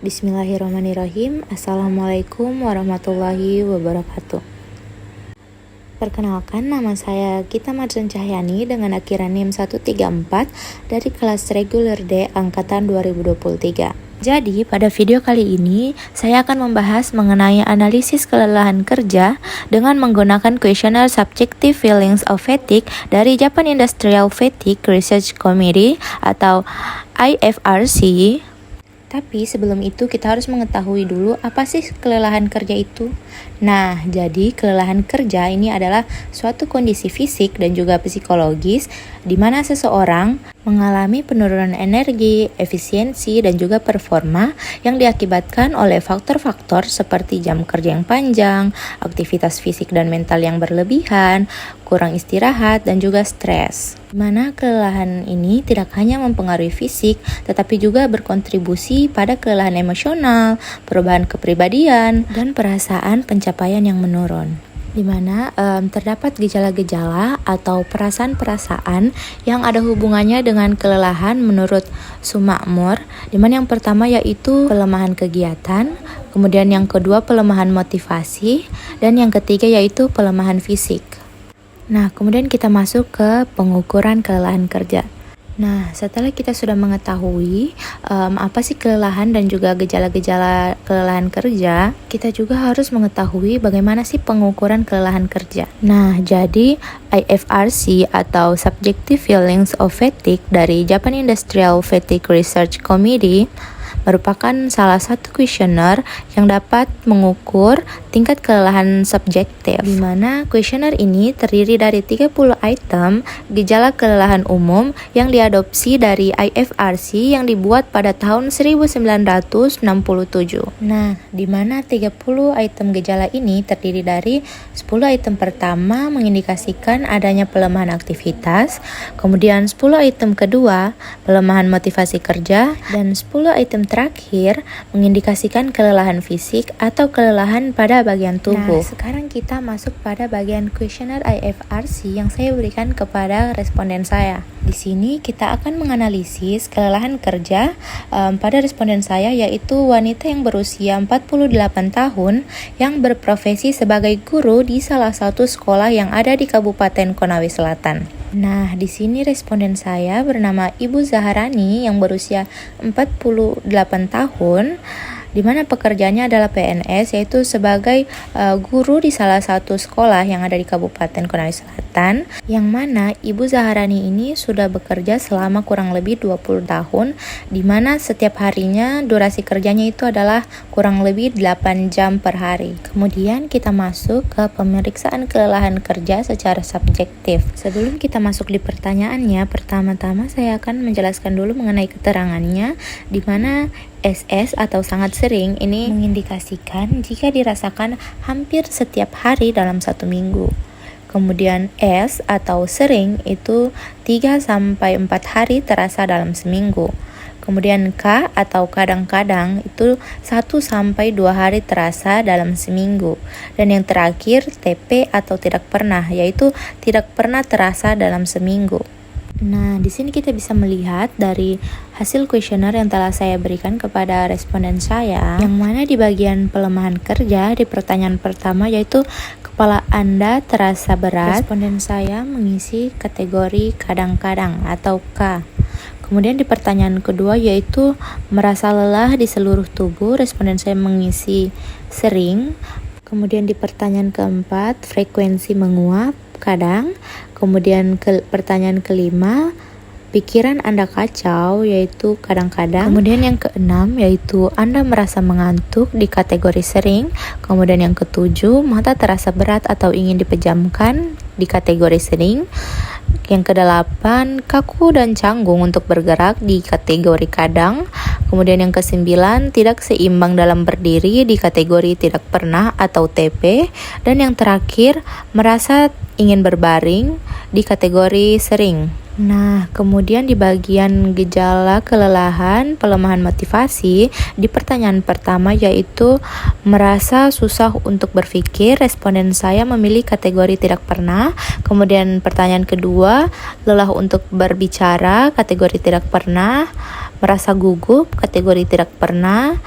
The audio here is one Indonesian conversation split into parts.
Bismillahirrahmanirrahim. Assalamualaikum warahmatullahi wabarakatuh. Perkenalkan, nama saya Gita Madzen Cahyani dengan akhiran NIM 134 dari kelas reguler D angkatan 2023. Jadi, pada video kali ini, saya akan membahas mengenai analisis kelelahan kerja dengan menggunakan kuesioner Subjective Feelings of Fatigue dari Japan Industrial Fatigue Research Committee atau IFRC. Tapi sebelum itu kita harus mengetahui dulu apa sih kelelahan kerja itu. Nah, jadi kelelahan kerja ini adalah suatu kondisi fisik dan juga psikologis di mana seseorang mengalami penurunan energi, efisiensi, dan juga performa yang diakibatkan oleh faktor-faktor seperti jam kerja yang panjang, aktivitas fisik dan mental yang berlebihan, kurang istirahat, dan juga stres. Di mana kelelahan ini tidak hanya mempengaruhi fisik, tetapi juga berkontribusi pada kelelahan emosional, perubahan kepribadian, dan perasaan pencapaian yang menurun. Di mana terdapat gejala-gejala atau perasaan-perasaan yang ada hubungannya dengan kelelahan menurut Sumakmur, di mana yang pertama yaitu pelemahan kegiatan, kemudian yang kedua pelemahan motivasi, dan yang ketiga yaitu pelemahan fisik. Nah, kemudian kita masuk ke pengukuran kelelahan kerja. Nah, setelah kita sudah mengetahui apa sih kelelahan dan juga gejala-gejala kelelahan kerja, kita juga harus mengetahui bagaimana sih pengukuran kelelahan kerja. Nah, jadi IFRC atau Subjective Feelings of Fatigue dari Japan Industrial Fatigue Research Committee merupakan salah satu kuesioner yang dapat mengukur tingkat kelelahan subjektif, di mana kuesioner ini terdiri dari 30 item gejala kelelahan umum yang diadopsi dari IFRC yang dibuat pada tahun 1967. Nah, di mana 30 item gejala ini terdiri dari 10 item pertama mengindikasikan adanya pelemahan aktivitas, kemudian 10 item kedua pelemahan motivasi kerja, dan 10 item terakhir mengindikasikan kelelahan fisik atau kelelahan pada bagian tubuh. Nah, sekarang kita masuk pada bagian kuesioner IFRC yang saya berikan kepada responden saya. Di sini kita akan menganalisis kelelahan kerja pada responden saya, yaitu wanita yang berusia 48 tahun yang berprofesi sebagai guru di salah satu sekolah yang ada di Kabupaten Konawe Selatan. Nah, di sini responden saya bernama Ibu Zaharani yang berusia 48 tahun, di mana pekerjaannya adalah PNS, yaitu sebagai guru di salah satu sekolah yang ada di Kabupaten Konawe Selatan, yang mana Ibu Zaharani ini sudah bekerja selama kurang lebih 20 tahun, di mana setiap harinya durasi kerjanya itu adalah kurang lebih 8 jam per hari. Kemudian kita masuk ke pemeriksaan kelelahan kerja secara subjektif. Sebelum kita masuk di pertanyaannya, pertama-tama saya akan menjelaskan dulu mengenai keterangannya, di mana SS atau sangat sering ini mengindikasikan jika dirasakan hampir setiap hari dalam satu minggu. Kemudian S atau sering itu 3-4 hari terasa dalam seminggu. Kemudian K atau kadang-kadang itu 1-2 hari terasa dalam seminggu. Dan yang terakhir TP atau tidak pernah, yaitu tidak pernah terasa dalam seminggu. Nah, di sini kita bisa melihat dari hasil kuesioner yang telah saya berikan kepada responden saya, yang mana di bagian pelemahan kerja di pertanyaan pertama yaitu kepala Anda terasa berat, responden saya mengisi kategori kadang-kadang atau K. Kemudian di pertanyaan kedua yaitu merasa lelah di seluruh tubuh, responden saya mengisi sering. Kemudian di pertanyaan keempat frekuensi menguap, kadang. Kemudian pertanyaan kelima, pikiran Anda kacau, yaitu kadang-kadang. Kemudian yang keenam yaitu Anda merasa mengantuk di kategori sering. Kemudian yang ketujuh, mata terasa berat atau ingin dipejamkan di kategori sering. Yang kedelapan, kaku dan canggung untuk bergerak di kategori kadang. Kemudian yang kesembilan, tidak seimbang dalam berdiri di kategori tidak pernah atau TP. Dan yang terakhir, merasa ingin berbaring di kategori sering. Nah, kemudian di bagian gejala kelelahan, pelemahan motivasi, di pertanyaan pertama yaitu merasa susah untuk berpikir, responden saya memilih kategori tidak pernah. Kemudian pertanyaan kedua, lelah untuk berbicara, kategori tidak pernah. Merasa gugup, kategori tidak pernah.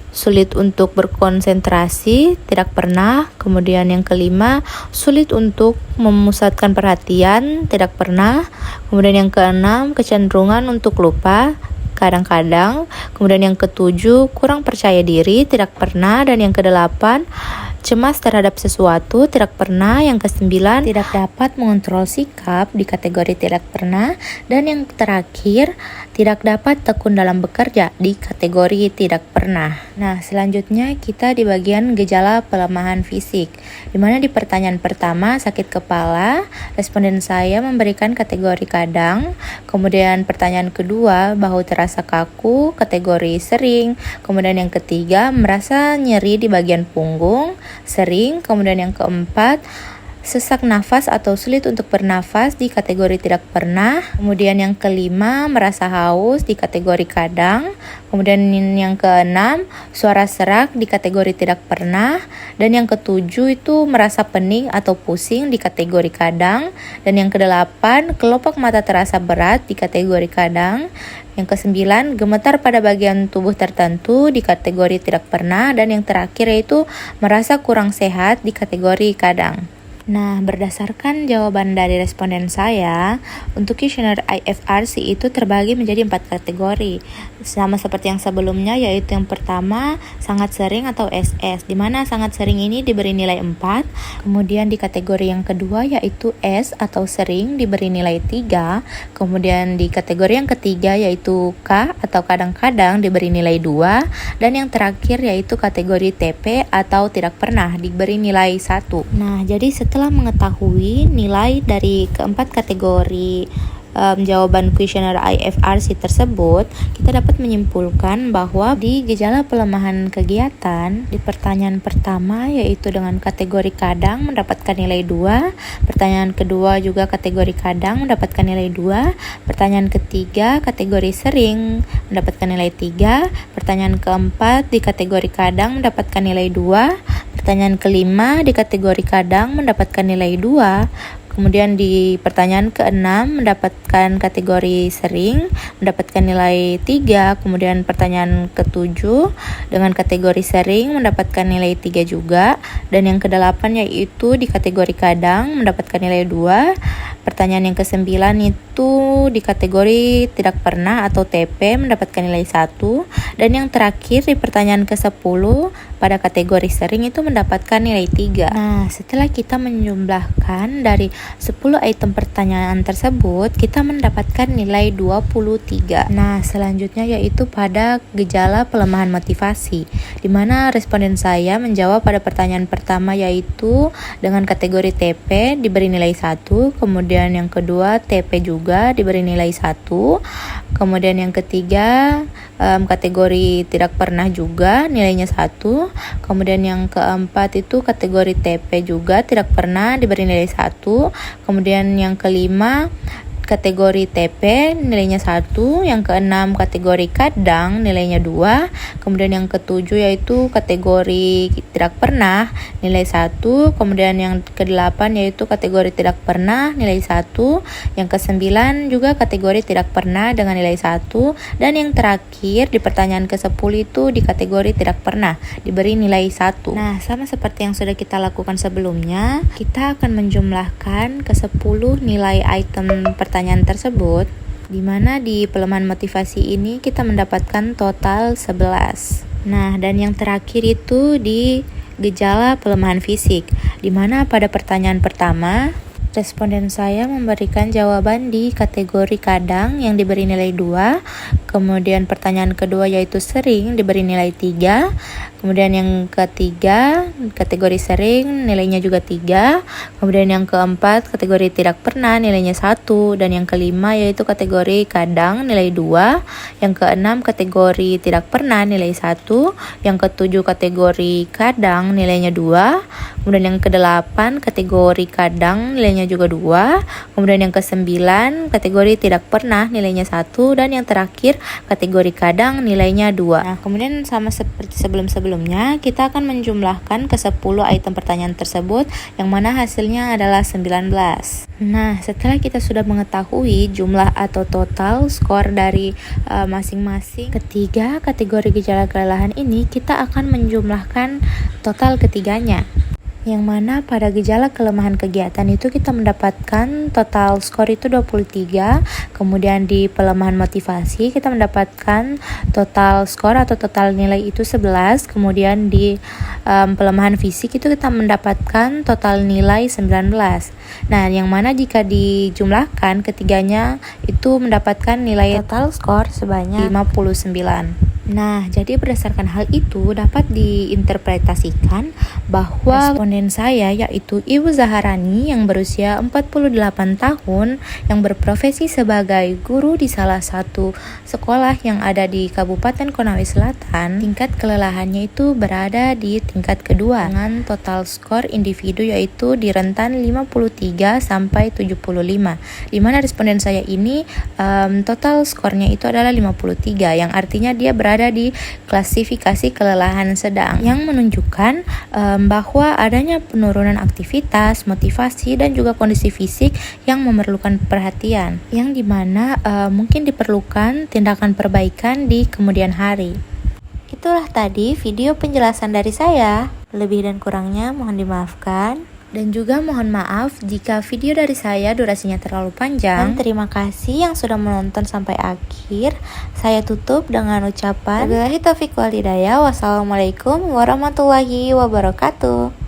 sulit untuk berkonsentrasi, tidak pernah. Kemudian yang kelima, sulit untuk memusatkan perhatian, tidak pernah. Kemudian yang keenam, kecenderungan untuk lupa, kadang-kadang. Kemudian yang ketujuh, kurang percaya diri, tidak pernah. Dan yang kedelapan, cemas terhadap sesuatu, tidak pernah. Yang kesembilan, tidak dapat mengontrol sikap, di kategori tidak pernah. Dan yang terakhir, tidak dapat tekun dalam bekerja, di kategori tidak pernah. Nah, selanjutnya kita di bagian gejala pelemahan fisik, dimana di pertanyaan pertama, sakit kepala, responden saya memberikan kategori kadang. Kemudian pertanyaan kedua, bahu terasa kaku, kategori sering. Kemudian yang ketiga, merasa nyeri di bagian punggung, sering. Kemudian yang keempat, sesak nafas atau sulit untuk bernafas, di kategori tidak pernah. Kemudian yang kelima, merasa haus, di kategori kadang. Kemudian yang keenam, suara serak, di kategori tidak pernah. Dan yang ketujuh itu merasa pening atau pusing, di kategori kadang. Dan yang kedelapan, kelopak mata terasa berat, di kategori kadang. Yang kesembilan, gemetar pada bagian tubuh tertentu, di kategori tidak pernah. Dan yang terakhir yaitu merasa kurang sehat, di kategori kadang. Nah, berdasarkan jawaban dari responden saya, untuk kuesioner IFRC itu terbagi menjadi 4 kategori. Sama seperti yang sebelumnya, yaitu yang pertama, sangat sering atau SS, di mana sangat sering ini diberi nilai 4. Kemudian di kategori yang kedua, yaitu S atau sering, diberi nilai 3. Kemudian di kategori yang ketiga, yaitu K atau kadang-kadang, diberi nilai 2. Dan yang terakhir, yaitu kategori TP atau tidak pernah, diberi nilai 1. Nah, jadi setelah mengetahui nilai dari keempat kategori jawaban kuesioner IFRC tersebut, kita dapat menyimpulkan bahwa di gejala pelemahan kegiatan, di pertanyaan pertama yaitu dengan kategori kadang mendapatkan nilai 2, pertanyaan kedua juga kategori kadang mendapatkan nilai 2, pertanyaan ketiga kategori sering mendapatkan nilai 3, pertanyaan keempat di kategori kadang mendapatkan nilai 2, pertanyaan kelima di kategori kadang mendapatkan nilai 2. Kemudian di pertanyaan ke-6 mendapatkan kategori sering mendapatkan nilai 3. Kemudian pertanyaan ke-7 dengan kategori sering mendapatkan nilai 3 juga. Dan yang ke-8 yaitu di kategori kadang mendapatkan nilai 2. Pertanyaan yang ke-9 itu di kategori tidak pernah atau TP mendapatkan nilai 1. Dan yang terakhir di pertanyaan ke-10 pada kategori sering itu mendapatkan nilai 3. Nah, setelah kita menjumlahkan dari 10 item pertanyaan tersebut, kita mendapatkan nilai 23. Nah, selanjutnya yaitu pada gejala pelemahan motivasi, di mana responden saya menjawab pada pertanyaan pertama yaitu dengan kategori TP diberi nilai 1, kemudian yang kedua TP juga diberi nilai 1, kemudian yang ketiga kategori tidak pernah juga nilainya 1, kemudian yang keempat itu kategori TP juga tidak pernah diberi nilai 1, kemudian yang kelima kategori TP nilainya 1, yang keenam kategori kadang nilainya 2, kemudian yang ketujuh yaitu kategori tidak pernah nilai 1, kemudian yang ke-8 yaitu kategori tidak pernah nilai 1, yang ke-9 juga kategori tidak pernah dengan nilai 1, dan yang terakhir di pertanyaan ke-10 itu di kategori tidak pernah diberi nilai 1. Nah, sama seperti yang sudah kita lakukan sebelumnya, kita akan menjumlahkan ke-10 nilai item pertanyaan tersebut, di mana di pelemahan motivasi ini kita mendapatkan total 11. Nah, dan yang terakhir itu di gejala pelemahan fisik, di mana pada pertanyaan pertama responden saya memberikan jawaban di kategori kadang yang diberi nilai 2, kemudian pertanyaan kedua yaitu sering diberi nilai 3, kemudian yang ketiga kategori sering nilainya juga 3, kemudian yang keempat kategori tidak pernah nilainya 1, dan yang kelima yaitu kategori kadang nilai 2, yang keenam kategori tidak pernah nilai 1, yang ketujuh kategori kadang nilainya 2, Kemudian yang ke-8 kategori kadang nilainya juga 2. Kemudian yang ke-9 kategori tidak pernah nilainya 1, dan yang terakhir kategori kadang nilainya 2. Nah, kemudian sama seperti sebelum-sebelumnya, kita akan menjumlahkan ke 10 item pertanyaan tersebut, yang mana hasilnya adalah 19. Nah, setelah kita sudah mengetahui jumlah atau total skor dari masing-masing ketiga kategori gejala kelelahan ini, kita akan menjumlahkan total ketiganya. Yang mana pada gejala kelemahan kegiatan itu kita mendapatkan total skor itu 23. Kemudian di pelemahan motivasi kita mendapatkan total skor atau total nilai itu 11. Kemudian di pelemahan fisik itu kita mendapatkan total nilai 19. Nah, yang mana jika dijumlahkan ketiganya itu mendapatkan nilai total skor sebanyak 59. Nah, jadi berdasarkan hal itu dapat diinterpretasikan bahwa responden saya yaitu Ibu Zaharani yang berusia 48 tahun yang berprofesi sebagai guru di salah satu sekolah yang ada di Kabupaten Konawe Selatan, tingkat kelelahannya itu berada di tingkat kedua dengan total skor individu yaitu di rentan 53 sampai 75. Di mana responden saya ini total skornya itu adalah 53, yang artinya dia berada di klasifikasi kelelahan sedang, yang menunjukkan bahwa adanya penurunan aktivitas, motivasi, dan juga kondisi fisik yang memerlukan perhatian, yang dimana mungkin diperlukan tindakan perbaikan di kemudian hari. Itulah tadi video penjelasan dari saya. Lebih dan kurangnya mohon dimaafkan. Dan juga mohon maaf jika video dari saya durasinya terlalu panjang. Dan terima kasih yang sudah menonton sampai akhir. Saya tutup dengan ucapan wabillahi taufiq wal hidayah. Wassalamualaikum warahmatullahi wabarakatuh.